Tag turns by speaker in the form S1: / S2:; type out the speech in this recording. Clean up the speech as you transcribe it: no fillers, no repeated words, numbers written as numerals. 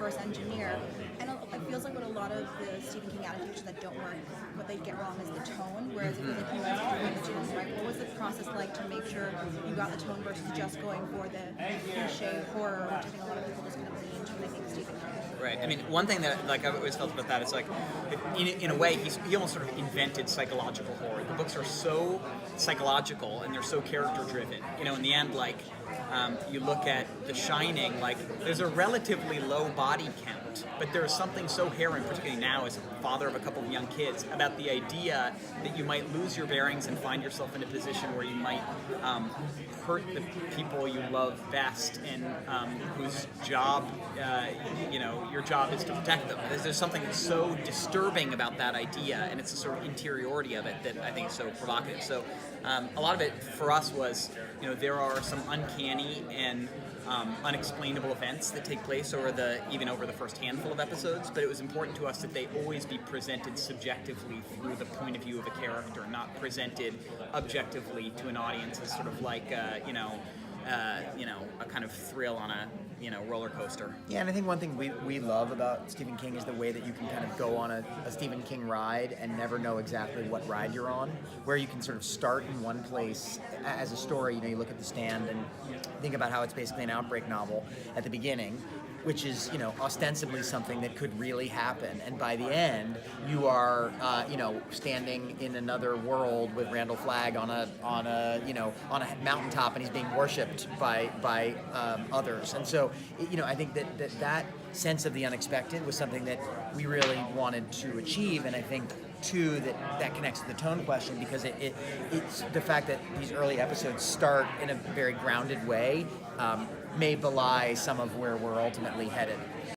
S1: reverse engineer. And it feels like what a lot of the Stephen King adaptations that don't work, what they get wrong is the tone. Whereas it feels like you guys are doing students right. What was the process like to make sure you got the tone versus just going for the cliche horror, which I think a lot of people just kind of lean to when they think Stephen King?
S2: Right. I mean, one thing that I've always felt about that is in a way, he almost sort of invented psychological horror. The books are so psychological and they're so character driven. In the end, you look at The Shining, there's a relatively low body count, but there's something so harrowing, particularly now as a father of a couple of young kids, about the idea that you might lose your bearings and find yourself in a position where you might hurt the people you love best and whose job, your job is to protect them. There's something that's so disturbing about that idea, and it's the sort of interiority of it that I think is so provocative. So a lot of it for us was, there are some uncanny and unexplainable events that take place even over the first handful of episodes, but it was important to us that they always be presented subjectively through the point of view of a character, not presented objectively to an audience as sort of a kind of thrill on a roller coaster.
S3: Yeah, and I think one thing we love about Stephen King is the way that you can kind of go on a Stephen King ride and never know exactly what ride you're on, where you can sort of start in one place as a story. You look at The Stand and think about how it's basically an outbreak novel at the beginning, which is, ostensibly something that could really happen. And by the end, you are, standing in another world with Randall Flagg on a mountaintop, and he's being worshipped by others. And so, I think that sense of the unexpected was something that we really wanted to achieve. And I think too that connects to the tone question, because it's the fact that these early episodes start in a very grounded way may belie some of where we're ultimately headed.